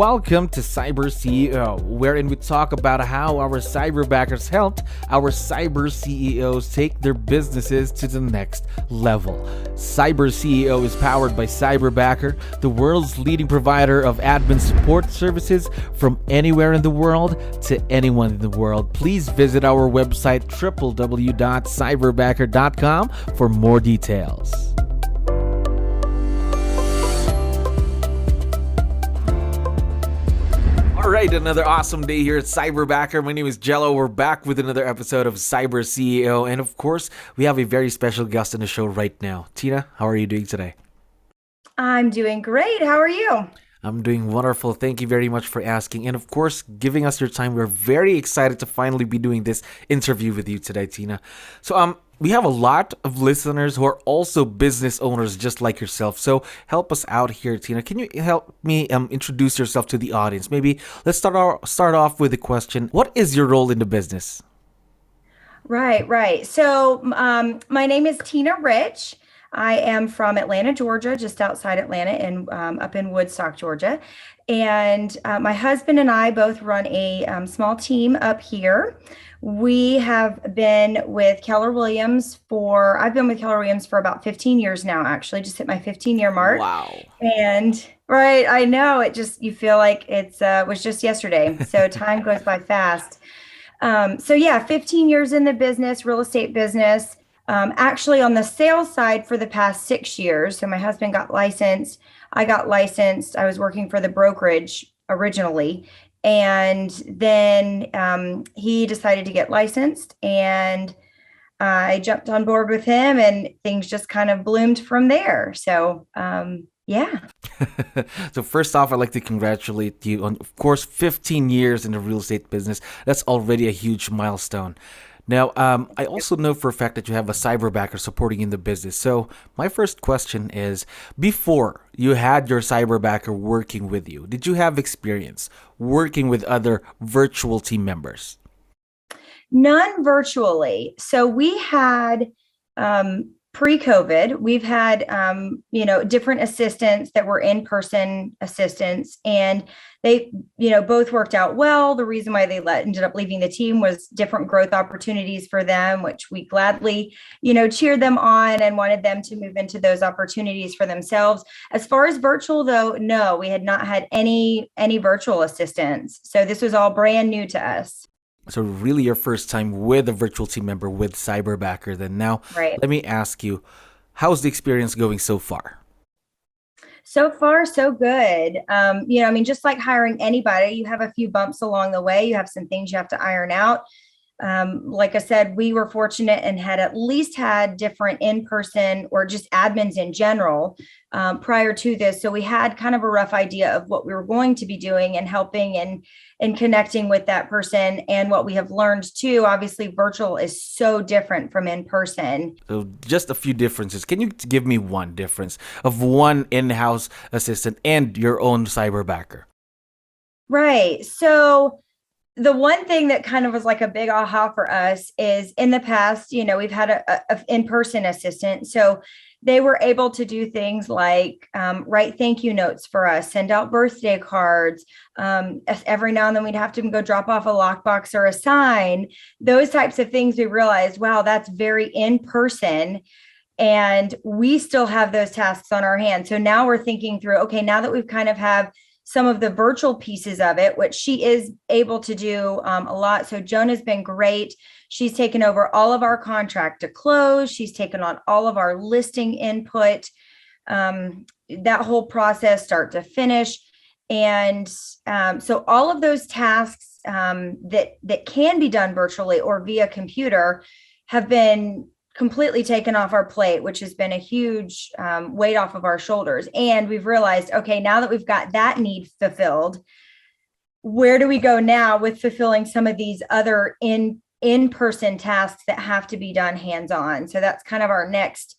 Welcome to CyberCEO, wherein we talk about how our cyberbackers helped our cyber CEOs take their businesses to the next level. CyberCEO is powered by Cyberbacker, the world's leading provider of admin support services from anywhere in the world to anyone in the world. Please visit our website www.cyberbacker.com for more details. All right, another awesome day here at Cyberbacker. My name is Jello. We're back with another episode of CyberCEO. And of course, we have a very special guest on the show right now. Tina, how are you doing today? I'm doing great. How are you? I'm doing wonderful. Thank you very much for asking. And of course, giving us your time. We're very excited to finally be doing this interview with you today, Tina. So, we have a lot of listeners who are also business owners just like yourself. So help us out here, Tina. Can you help me introduce yourself to the audience? Maybe let's start off with a question. What is your role in the business? Right. So my name is Tina Rich. I am from Atlanta, Georgia, just outside Atlanta and up in Woodstock, Georgia. And my husband and I both run a small team up here. We have been with I've been with Keller Williams for about 15 years now, actually, just hit my 15-year mark. Wow. And right, I know, you feel like it was just yesterday. So time goes by fast. 15 years in the business, real estate business. Actually on the sales side for the past 6 years. So my husband got licensed. I got licensed. I was working for the brokerage originally. And then he decided to get licensed and I jumped on board with him and things just kind of bloomed from there. So, yeah. So first off, I'd like to congratulate you on, of course, 15 years in the real estate business. That's already a huge milestone. Now, I also know for a fact that you have a cyberbacker supporting in the business. So my first question is, before you had your cyberbacker working with you, did you have experience working with other virtual team members? None virtually. So we had pre-COVID, we've had different assistants that were in-person assistants, and they both worked out well. The reason why they ended up leaving the team was different growth opportunities for them, which we gladly cheered them on and wanted them to move into those opportunities for themselves. As far as virtual though, no, we had not had any virtual assistants, so this was all brand new to us. So really your first time with a virtual team member with Cyberbacker then. Now, right. Let me ask you, how's the experience going so far? So far, so good. Just like hiring anybody, you have a few bumps along the way. You have some things you have to iron out. Like I said, we were fortunate and had at least had different in-person or just admins in general prior to this. So we had kind of a rough idea of what we were going to be doing and helping and connecting with that person. And what we have learned too, obviously virtual is so different from in-person. So just a few differences. Can you give me one difference of one in-house assistant and your own cyberbacker? Right. So the one thing that kind of was like a big aha for us is in the past, we've had a in-person assistant. So they were able to do things like write thank you notes for us, send out birthday cards. Every now and then we'd have to go drop off a lockbox or a sign. Those types of things, we realized, wow, that's very in-person. And we still have those tasks on our hands. So now we're thinking through, okay, now that we've kind of have some of the virtual pieces of it, which she is able to do a lot. So Jonah's been great. She's taken over all of our contract to close. She's taken on all of our listing input, that whole process start to finish. And so all of those tasks that can be done virtually or via computer have been completely taken off our plate, which has been a huge weight off of our shoulders. And we've realized, okay, now that we've got that need fulfilled, where do we go now with fulfilling some of these other in-person tasks that have to be done hands-on? So that's kind of our next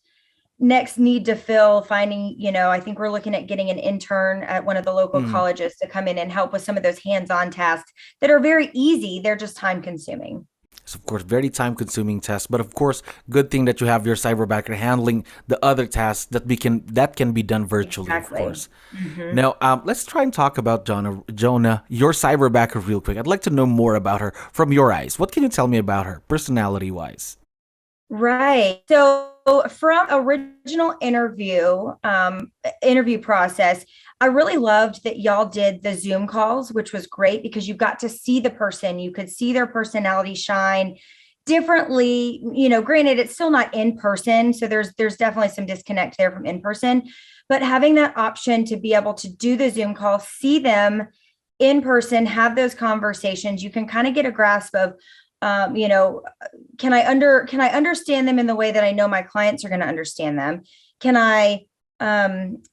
need to fill, finding, I think we're looking at getting an intern at one of the local colleges to come in and help with some of those hands-on tasks that are very easy. They're just time consuming. It's of course very time consuming test, but of course, good thing that you have your cyberbacker handling the other tasks that can be done virtually, of Exactly. course. Mhm. Now, let's try and talk about Jonah, your cyberbacker, real quick. I'd like to know more about her from your eyes. What can you tell me about her, personality wise? Right. So from original interview process, I really loved that y'all did the Zoom calls, which was great because you got to see the person. You could see their personality shine differently. Granted, it's still not in person, so there's definitely some disconnect there from in person. But having that option to be able to do the Zoom call, see them in person, have those conversations, you can kind of get a grasp of um, you know, can I understand them in the way that I know my clients are going to understand them? Can I um,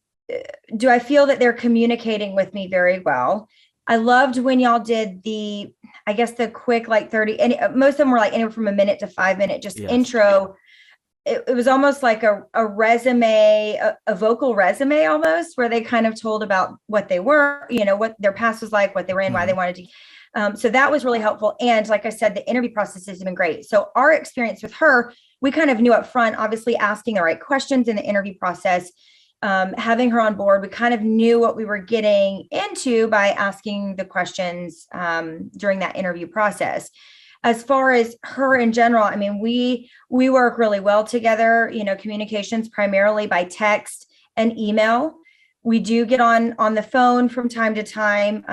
do I feel that they're communicating with me very well? I loved when y'all did I guess the quick like 30, and most of them were like anywhere from a minute to 5 minute, just Yes. intro. It was almost like a resume, a vocal resume almost, where they kind of told about what they were, what their past was like, what they were in, why they Mhm. wanted to. So that was really helpful. And like I said, the interview process has been great. So our experience with her, we kind of knew up front, obviously asking the right questions in the interview process, having her on board, we kind of knew what we were getting into by asking the questions during that interview process. As far as her in general, I mean, we work really well together, communications primarily by text and email. We do get on the phone from time to time.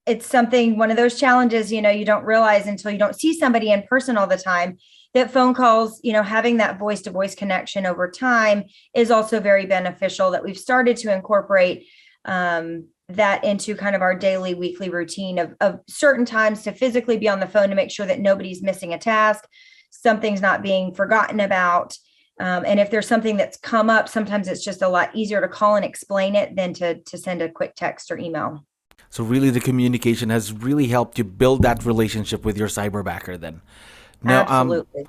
It's something, one of those challenges, you don't realize until you don't see somebody in person all the time, that phone calls, having that voice to voice connection over time is also very beneficial, that we've started to incorporate that into kind of our daily, weekly routine of certain times to physically be on the phone to make sure that nobody's missing a task, something's not being forgotten about. And if there's something that's come up, sometimes it's just a lot easier to call and explain it than to send a quick text or email. So really, the communication has really helped you build that relationship with your cyberbacker. Then, now, Absolutely.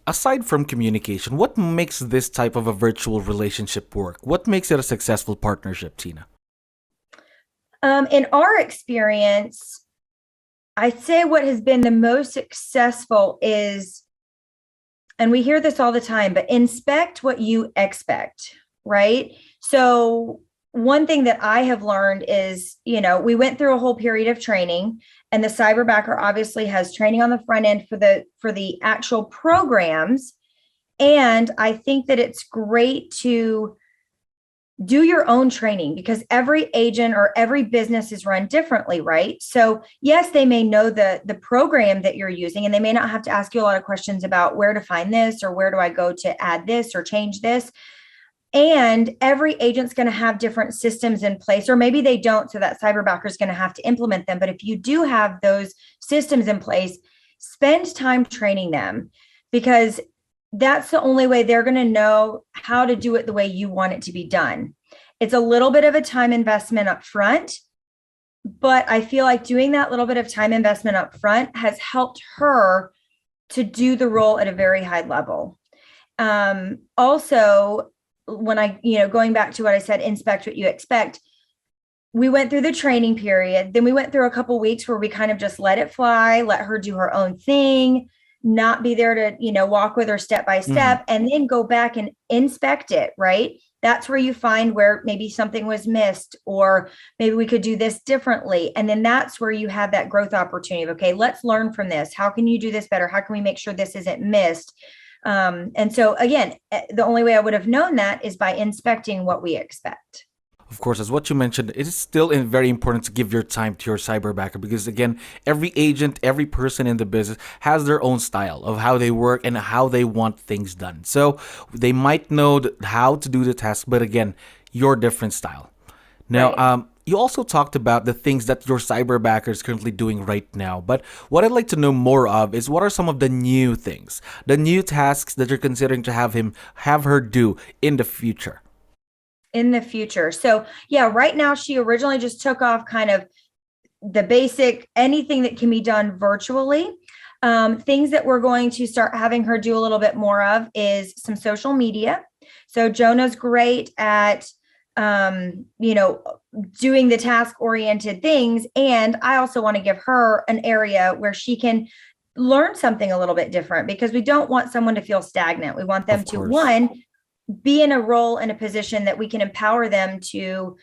aside from communication, what makes this type of a virtual relationship work? What makes it a successful partnership, Tina? In our experience, I'd say what has been the most successful is, and we hear this all the time, but inspect what you expect, right? So one thing that I have learned is, we went through a whole period of training, and the cyberbacker obviously has training on the front end for the actual programs. And I think that it's great to do your own training because every agent or every business is run differently, right? So yes, they may know the program that you're using, and they may not have to ask you a lot of questions about where to find this or where do I go to add this or change this. And every agent's going to have different systems in place, or maybe they don't, so that cyberbacker is going to have to implement them. But if you do have those systems in place, spend time training them, because that's the only way they're going to know how to do it the way you want it to be done. It's a little bit of a time investment up front, but I feel like doing that little bit of time investment up front has helped her to do the role at a very high level. Also, when going back to what I said, inspect what you expect. We went through the training period. Then we went through a couple weeks where we kind of just let it fly, let her do her own thing, not be there to, walk with her step by Hmm. step, and then go back and inspect it, right? That's where you find where maybe something was missed, or maybe we could do this differently. And then that's where you have that growth opportunity of, okay, let's learn from this. How can you do this better? How can we make sure this isn't missed? And so again, the only way I would have known that is by inspecting what we expect. Of course, as what you mentioned, it is still very important to give your time to your cyberbacker because, again, every agent, every person in the business has their own style of how they work and how they want things done. So they might know how to do the task, but again, your different style. Now, Right. you also talked about the things that your cyberbacker is currently doing right now. But what I'd like to know more of is what are some of the new things, the new tasks that you're considering to have her do in the future? In the future. So yeah, right now she originally just took off kind of the basic, anything that can be done virtually. Things that we're going to start having her do a little bit more of is some social media. So Jonah's great at, doing the task oriented things. And I also want to give her an area where she can learn something a little bit different, because we don't want someone to feel stagnant. We want them Of to, course. one, be in a role, in a position that we can empower them to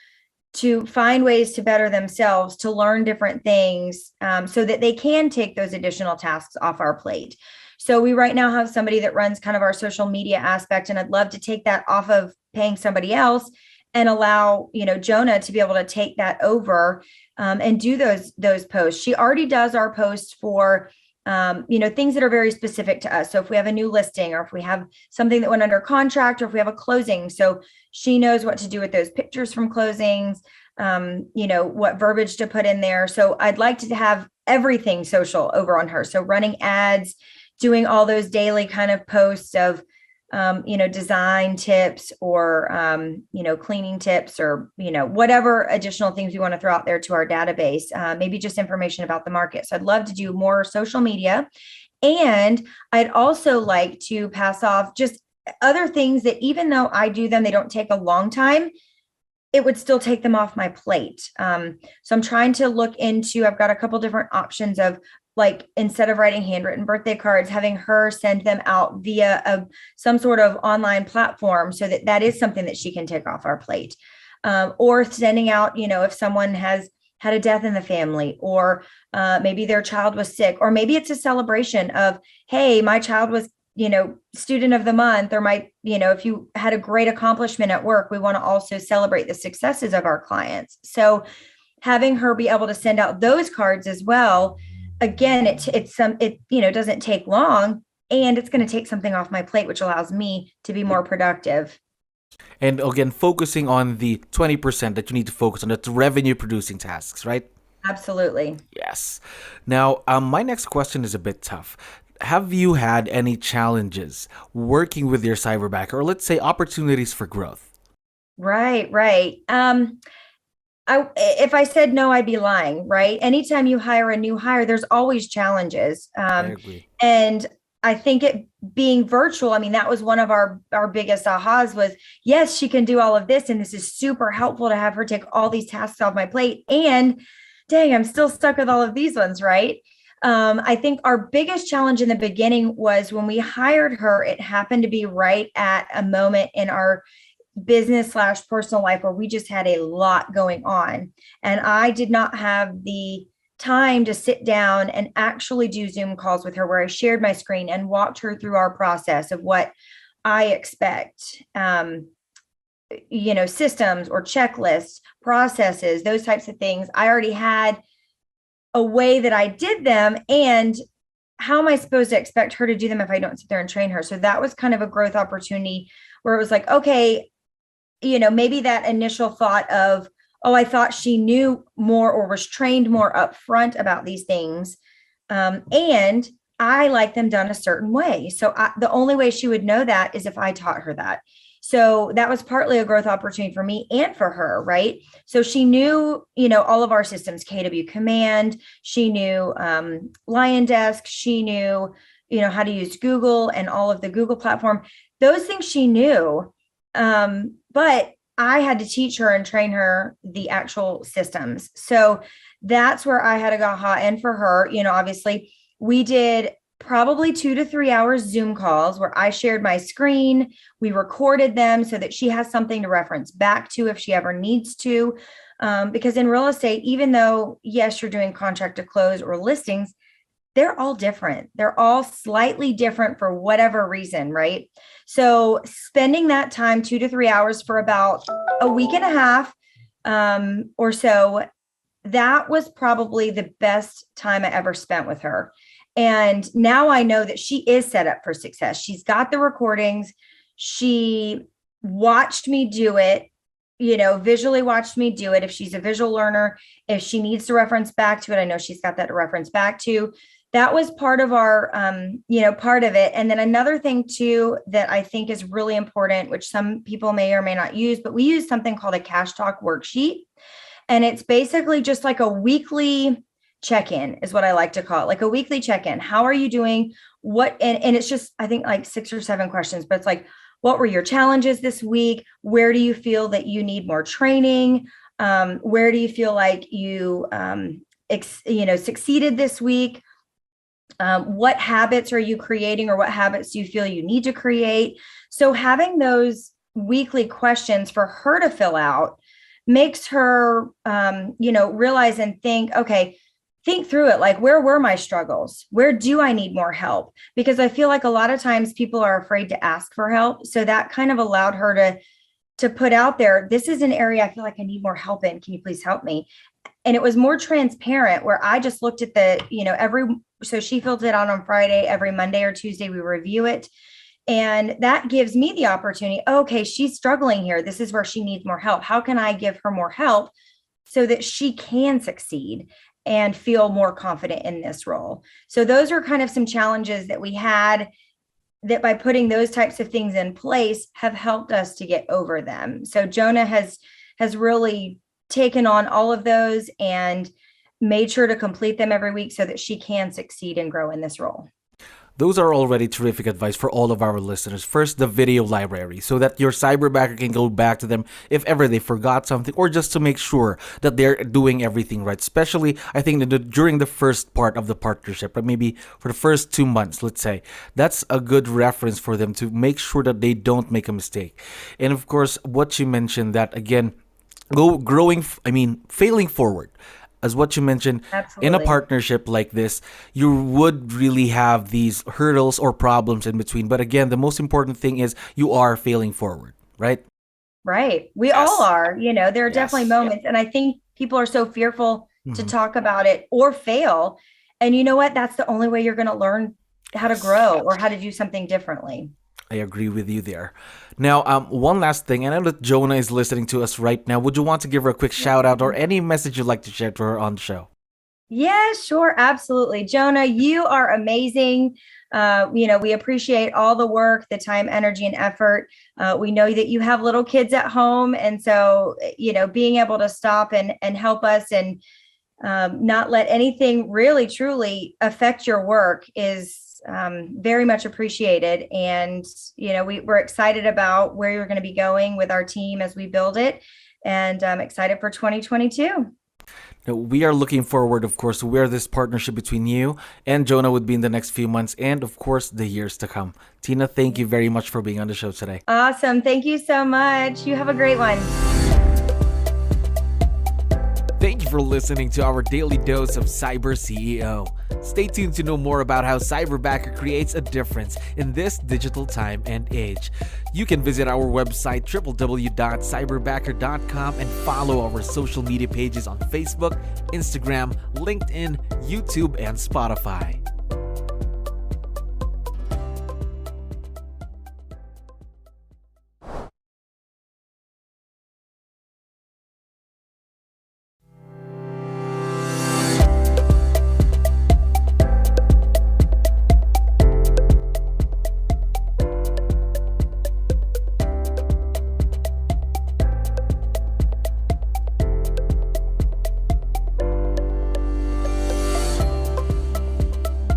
find ways to better themselves, to learn different things, so that they can take those additional tasks off our plate. So we right now have somebody that runs kind of our social media aspect, and I'd love to take that off of paying somebody else and allow, Jonah to be able to take that over, and do those posts. She already does our posts for things that are very specific to us. So if we have a new listing, or if we have something that went under contract, or if we have a closing, so she knows what to do with those pictures from closings, what verbiage to put in there. So I'd like to have everything social over on her. So running ads, doing all those daily kind of posts of, design tips, or, cleaning tips, or, whatever additional things we want to throw out there to our database, maybe just information about the market. So I'd love to do more social media. And I'd also like to pass off just other things that, even though I do them, they don't take a long time, it would still take them off my plate. So I'm trying to look into, I've got a couple different options of, like, instead of writing handwritten birthday cards, having her send them out via some sort of online platform, so that is something that she can take off our plate. Or sending out, if someone has had a death in the family, or maybe their child was sick, or maybe it's a celebration of, hey, my child was, student of the month, or if you had a great accomplishment at work, we want to also celebrate the successes of our clients. So having her be able to send out those cards as well, again, it doesn't take long, and it's going to take something off my plate, which allows me to be more productive. And again, focusing on the 20% that you need to focus on, that's revenue producing tasks, right? Absolutely. Yes. Now, my next question is a bit tough. Have you had any challenges working with your cyberbacker, or let's say opportunities for growth? Right, right. If I said no, I'd be lying, right? Anytime you hire a new hire, there's always challenges. I agree. And I think it being virtual, I mean, that was one of our biggest ahas was, yes, she can do all of this. And this is super helpful to have her take all these tasks off my plate. And dang, I'm still stuck with all of these ones, right? I think our biggest challenge in the beginning was when we hired her, it happened to be right at a moment in our business/personal life where we just had a lot going on. And I did not have the time to sit down and actually do Zoom calls with her, where I shared my screen and walked her through our process of what I expect, systems or checklists, processes, those types of things. I already had a way that I did them, and how am I supposed to expect her to do them if I don't sit there and train her? So that was kind of a growth opportunity where it was like, okay, maybe that initial thought of, oh, I thought she knew more or was trained more upfront about these things. And I like them done a certain way. So the only way she would know that is if I taught her that. So that was partly a growth opportunity for me and for her, right? So she knew, all of our systems, KW Command, she knew Lion Desk, she knew, how to use Google and all of the Google platform. Those things she knew. But I had to teach her and train her the actual systems. So that's where I had a gaha. And for her, obviously we did probably 2 to 3 hours Zoom calls where I shared my screen. We recorded them so that she has something to reference back to if she ever needs to. Because in real estate, even though, yes, you're doing contract to close or listings, they're all different. They're all slightly different for whatever reason, right? So spending that time, 2 to 3 hours for about a week and a half or so, that was probably the best time I ever spent with her. And now I know that she is set up for success. She's got the recordings. She watched me do it, visually watched me do it. If she's a visual learner, if she needs to reference back to it, I know she's got that to reference back to. That was part of our, part of it. And then another thing too, that I think is really important, which some people may or may not use, but we use something called a Cash Talk worksheet. And it's basically just like a weekly check-in is what I like to call it, like a weekly check-in. How are you doing? And it's just, I think like 6 or 7 questions, but it's like, what were your challenges this week? Where do you feel that you need more training? Where do you feel like you, succeeded this week? What habits are you creating, or what habits do you feel you need to create? So having those weekly questions for her to fill out makes her, realize and think, okay, think through it. Like, where were my struggles? Where do I need more help? Because I feel like a lot of times people are afraid to ask for help. So that kind of allowed her to put out there, this is an area I feel like I need more help in. Can you please help me? And it was more transparent, where I just looked at so she fills it out on Friday. Every Monday or Tuesday, we review it. And that gives me the opportunity, okay, she's struggling here. This is where she needs more help. How can I give her more help so that she can succeed and feel more confident in this role? So those are kind of some challenges that we had, that by putting those types of things in place have helped us to get over them. So Jonah has really taken on all of those and made sure to complete them every week so that she can succeed and grow in this role. Those are already terrific advice for all of our listeners. First, the video library, so that your cyberbacker can go back to them if ever they forgot something, or just to make sure that they're doing everything right. Especially, I think, during the first part of the partnership, or maybe for the first 2 months, let's say. That's a good reference for them to make sure that they don't make a mistake. And of course, what you mentioned, that again, failing forward. As what you mentioned, Absolutely. in a partnership like this, you would really have these hurdles or problems in between. But again, the most important thing is you are failing forward, right? Right. We Yes. all are, there are Yes. definitely moments. And I think people are so fearful to Mhm. talk about it or fail. And you know what? That's the only way you're going to learn how to grow or how to do something differently. I agree with you there. Now, one last thing, and I know that Jonah is listening to us right now. Would you want to give her a quick shout out or any message you'd like to share to her on the show? Yeah, sure. Absolutely. Jonah, you are amazing. We appreciate all the work, the time, energy, and effort. We know that you have little kids at home. And so, being able to stop and help us and not let anything really, truly affect your work is very much appreciated. And, we're excited about where you're going to be going with our team as we build it. And I'm excited for 2022. Now, we are looking forward, of course, to where this partnership between you and Jonah would be in the next few months and, of course, the years to come. Tina, thank you very much for being on the show today. Awesome. Thank you so much. You have a great one. Thank you for listening to our daily dose of CyberCEO. Stay tuned to know more about how Cyberbacker creates a difference in this digital time and age. You can visit our website www.cyberbacker.com and follow our social media pages on Facebook, Instagram, LinkedIn, YouTube, and Spotify.